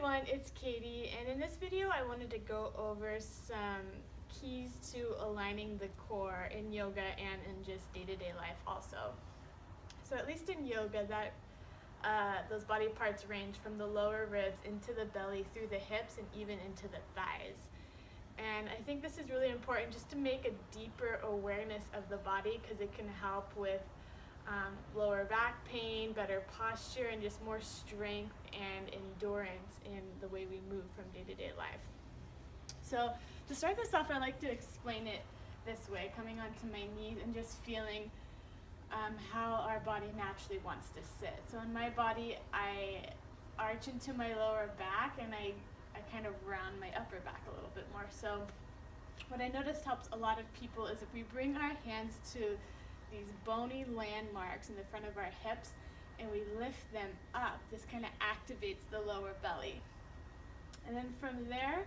everyone, it's Katie, and in this video I wanted to go over some keys to aligning the core in yoga and in just day-to-day life also. So at least in yoga, those body parts range from the lower ribs into the belly, through the hips, and even into the thighs. And I think this is really important just to make a deeper awareness of the body, because it can help with lower back pain, better posture, and just more strength and endurance in the way we move from day-to-day life. So to start this off, I like to explain it this way, coming onto my knees and just feeling how our body naturally wants to sit. So in my body, I arch into my lower back and I kind of round my upper back a little bit more. So what I noticed helps a lot of people is if we bring our hands to these bony landmarks in the front of our hips and we lift them up, this kind of activates the lower belly. And then from there,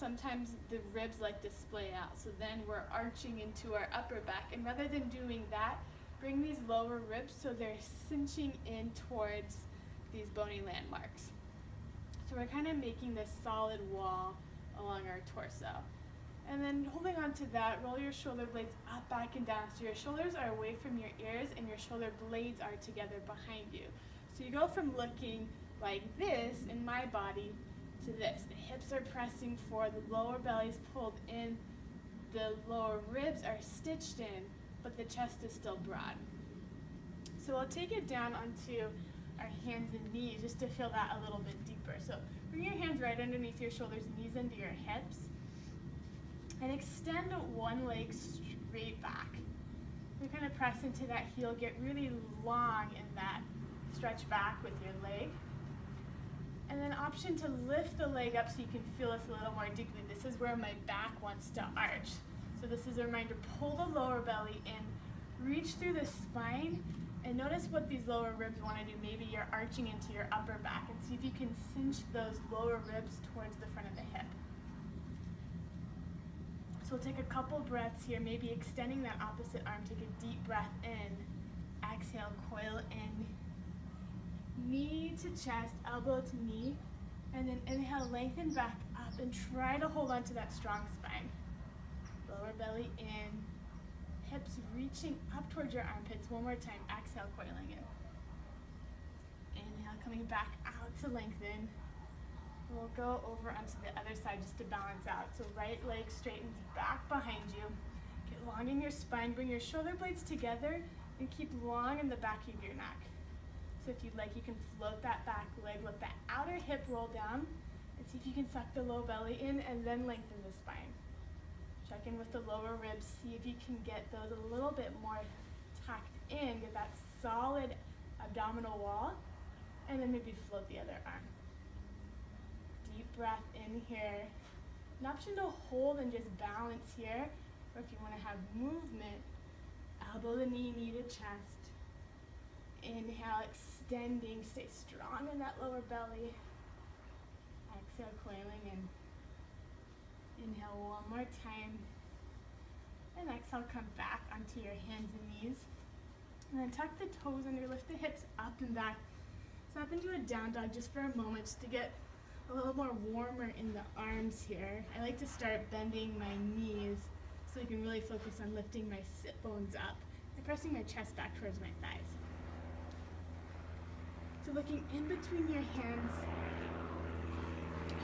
sometimes the ribs like to splay out, so then we're arching into our upper back, and rather than doing that, bring these lower ribs so they're cinching in towards these bony landmarks. So we're kind of making this solid wall along our torso. And then holding on to that, roll your shoulder blades up, back, and down. So your shoulders are away from your ears and your shoulder blades are together behind you. So you go from looking like this in my body to this. The hips are pressing forward, the lower belly's pulled in, the lower ribs are stitched in, but the chest is still broad. So we'll take it down onto our hands and knees just to feel that a little bit deeper. So bring your hands right underneath your shoulders, knees into your hips, and extend one leg straight back. You kind of press into that heel, get really long in that stretch back with your leg. And then option to lift the leg up so you can feel this a little more deeply. This is where my back wants to arch. So this is a reminder, pull the lower belly in, reach through the spine, and notice what these lower ribs want to do. Maybe you're arching into your upper back, and see if you can cinch those lower ribs towards the front of the hip. So we'll take a couple breaths here, maybe extending that opposite arm. Take a deep breath in, exhale, coil in, knee to chest, elbow to knee, and then inhale, lengthen back up, and try to hold on to that strong spine. Lower belly in, hips reaching up towards your armpits. One more time, exhale, coiling in. Inhale, coming back out to lengthen. We'll go over onto the other side just to balance out. So right leg straightens back behind you. Get long in your spine, bring your shoulder blades together, and keep long in the back of your neck. So if you'd like, you can float that back leg, let that outer hip roll down, and see if you can suck the low belly in and then lengthen the spine. Check in with the lower ribs, see if you can get those a little bit more tucked in, get that solid abdominal wall, and then maybe float the other arm. Deep breath in here. An option to hold and just balance here, or if you want to have movement, elbow to knee, knee to chest. Inhale, extending, stay strong in that lower belly. Exhale, coiling in. Inhale one more time. And exhale, come back onto your hands and knees. And then tuck the toes under, lift the hips up and back. Snap into a down dog just for a moment, just to get a little more warmer in the arms here. I like to start bending my knees so I can really focus on lifting my sit bones up and pressing my chest back towards my thighs. So looking in between your hands,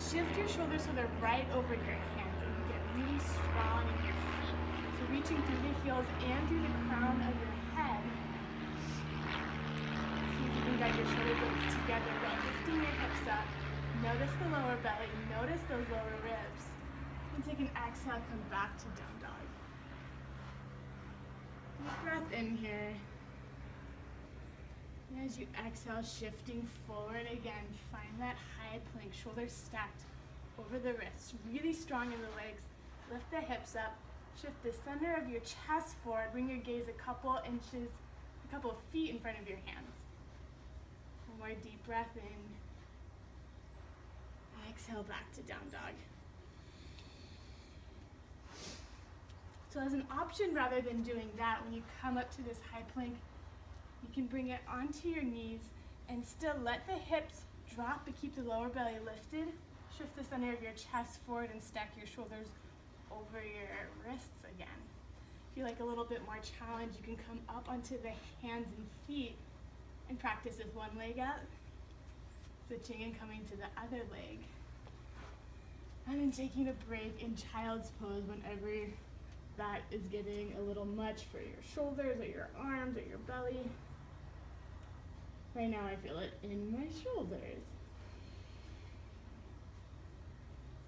shift your shoulders so they're right over your hands and you get really strong in your feet. So reaching through the heels and through the crown of your head. See if you can guide your shoulder blades together while lifting your hips up. Notice the lower belly, notice those lower ribs. And take an exhale, come back to down dog. Deep breath in here. And as you exhale, shifting forward again, find that high plank, shoulders stacked over the wrists, really strong in the legs. Lift the hips up, shift the center of your chest forward, bring your gaze a couple of feet in front of your hands. One more deep breath in. Exhale back to down dog. So as an option, rather than doing that, when you come up to this high plank, you can bring it onto your knees and still let the hips drop but keep the lower belly lifted. Shift the center of your chest forward and stack your shoulders over your wrists again. If you like a little bit more challenge, you can come up onto the hands and feet and practice with one leg out, switching and coming to the other leg. And then taking a break in child's pose whenever that is getting a little much for your shoulders or your arms or your belly. Right now I feel it in my shoulders.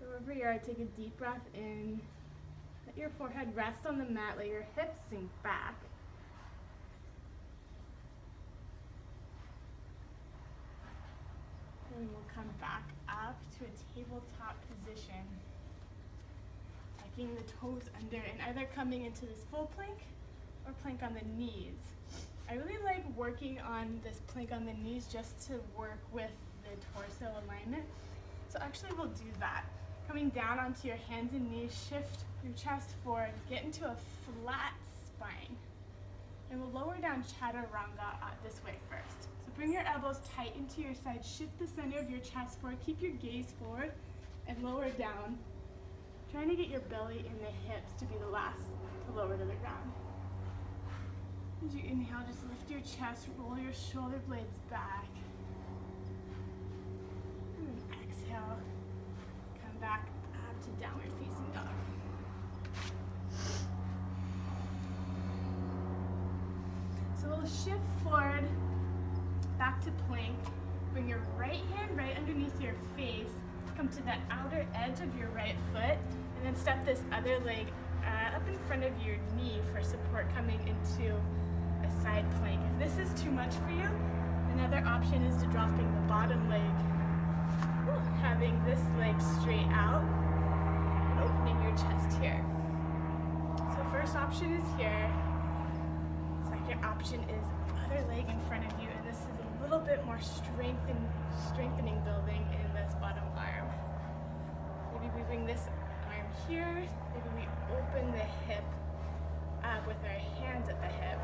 So wherever you are, take a deep breath in. Let your forehead rest on the mat, let your hips sink back. And we'll come back up to a tabletop position. Tucking the toes under and either coming into this full plank or plank on the knees. I really like working on this plank on the knees just to work with the torso alignment. So actually we'll do that. Coming down onto your hands and knees, shift your chest forward, get into a flat spine. And we'll lower down chaturanga this way first. So bring your elbows tight into your sides, shift the center of your chest forward, keep your gaze forward, and lower down. Trying to get your belly and the hips to be the last to lower to the ground. As you inhale, just lift your chest, roll your shoulder blades back. And then exhale, come back up to downward facing dog. So we'll shift forward, back to plank. Bring your right hand right underneath your face. Come to the outer edge of your right foot, and then step this other leg up in front of your knee for support coming into a side plank. If this is too much for you, another option is to dropping the bottom leg, having this leg straight out, and opening your chest here. So first option is here. Second option is other leg in front of you, and this is a little bit more strengthening building in this bottom arm. Maybe we bring this arm here, maybe we open the hip up with our hands at the hip.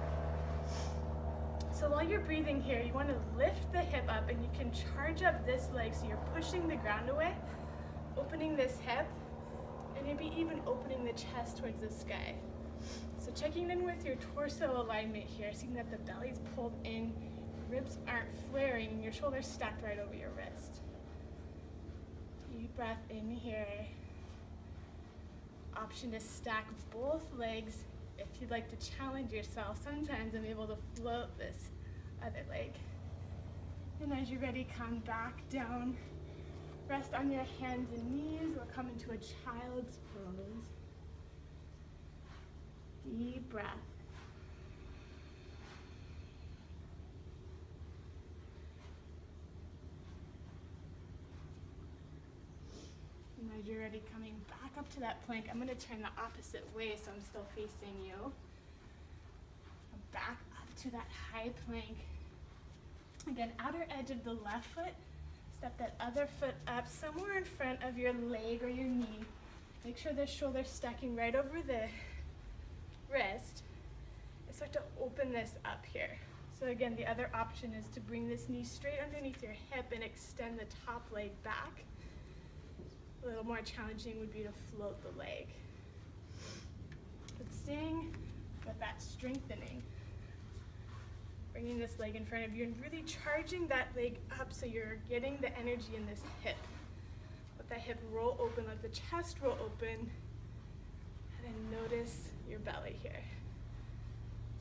So while you're breathing here, you want to lift the hip up and you can charge up this leg so you're pushing the ground away, opening this hip, and maybe even opening the chest towards the sky. So checking in with your torso alignment here, seeing that the belly's pulled in, ribs aren't flaring, and your shoulders stacked right over your wrist. Deep breath in here. Option to stack both legs if you'd like to challenge yourself. Sometimes I'm able to float this other leg. And as you're ready, come back down. Rest on your hands and knees. We'll come into a child's pose. Deep breath. And as you're ready, coming back up to that plank, I'm going to turn the opposite way so I'm still facing you. Back up to that high plank. Again, outer edge of the left foot. Step that other foot up somewhere in front of your leg or your knee. Make sure the shoulder's stacking right over the wrist. And start to open this up here. So again, the other option is to bring this knee straight underneath your hip and extend the top leg back. A little more challenging would be to float the leg. But staying with that strengthening. Bringing this leg in front of you and really charging that leg up so you're getting the energy in this hip. Let that hip roll open, let the chest roll open, and then notice your belly here.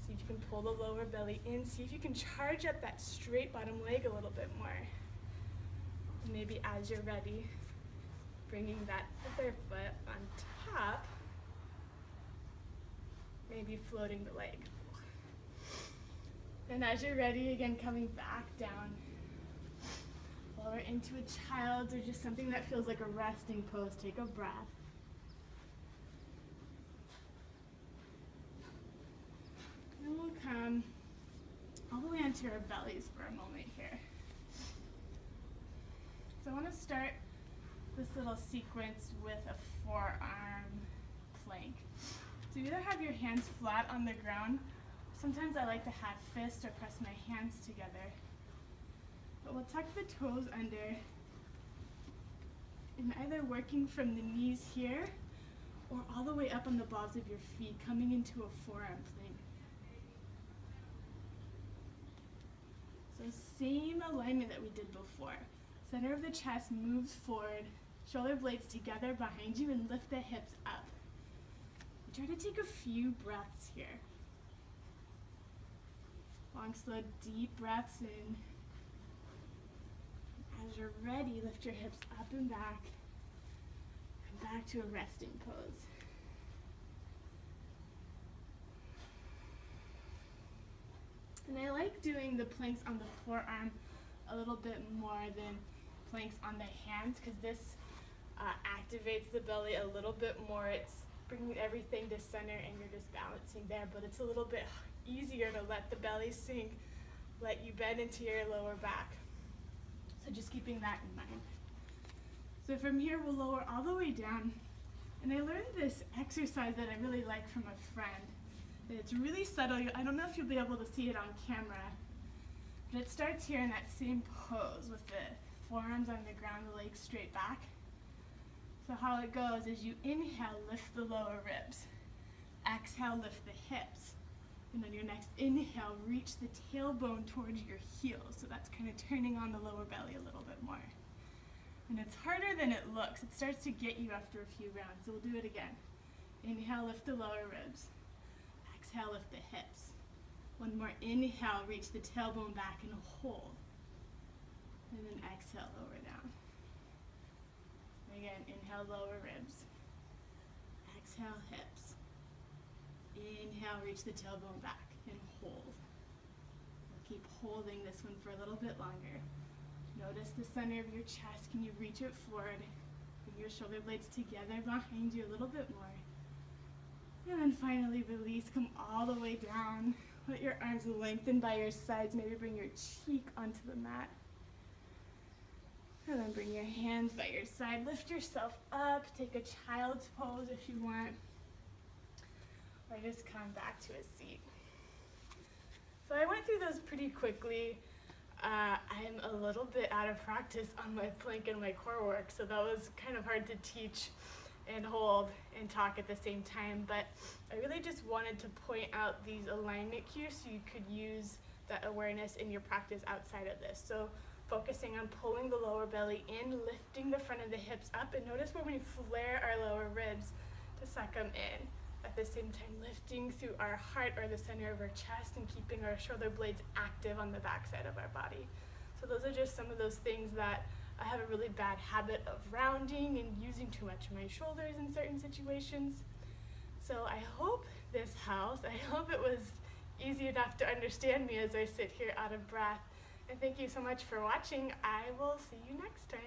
See if you can pull the lower belly in. See if you can charge up that straight bottom leg a little bit more. And maybe as you're ready, bringing that other foot on top, maybe floating the leg. And as you're ready, again, coming back down. Lower into a child's or just something that feels like a resting pose. Take a breath. And we'll come all the way onto our bellies for a moment here. So I want to start this little sequence with a forearm plank. So you either have your hands flat on the ground. Sometimes I like to have fists or press my hands together. But we'll tuck the toes under and either working from the knees here or all the way up on the balls of your feet, coming into a forearm plank. So same alignment that we did before. Center of the chest moves forward, shoulder blades together behind you, and lift the hips up. Try to take a few breaths here. Long, slow, deep breaths in. As you're ready, lift your hips up and back to a resting pose. And I like doing the planks on the forearm a little bit more than planks on the hands, because this activates the belly a little bit more. It's bringing everything to center and you're just balancing there, but it's a little bit easier to let the belly sink, let you bend into your lower back. So just keeping that in mind. So from here we'll lower all the way down. And I learned this exercise that I really like from a friend. It's really subtle. I don't know if you'll be able to see it on camera, but it starts here in that same pose with the forearms on the ground, the legs straight back. So how it goes is you inhale, lift the lower ribs. Exhale, lift the hips. And then your next inhale, reach the tailbone towards your heels. So that's kind of turning on the lower belly a little bit more. And it's harder than it looks. It starts to get you after a few rounds. So we'll do it again. Inhale, lift the lower ribs. Exhale, lift the hips. One more inhale, reach the tailbone back and hold. And then exhale, lower down. Again, inhale, lower ribs. Exhale, hips. Inhale, reach the tailbone back and hold. We'll keep holding this one for a little bit longer. Notice the center of your chest. Can you reach it forward? Bring your shoulder blades together behind you a little bit more. And then finally release, come all the way down. Let your arms lengthen by your sides. Maybe bring your cheek onto the mat. And then bring your hands by your side. Lift yourself up. Take a child's pose if you want. Or just come back to a seat. So I went through those pretty quickly. I'm a little bit out of practice on my plank and my core work, so that was kind of hard to teach and hold and talk at the same time, but I really just wanted to point out these alignment cues so you could use that awareness in your practice outside of this. So focusing on pulling the lower belly in, lifting the front of the hips up, and notice when we flare our lower ribs to suck them in. At the same time, lifting through our heart or the center of our chest and keeping our shoulder blades active on the backside of our body. So those are just some of those things that I have a really bad habit of rounding and using too much of my shoulders in certain situations. So I hope this helps. I hope it was easy enough to understand me as I sit here out of breath. And thank you so much for watching. I will see you next time.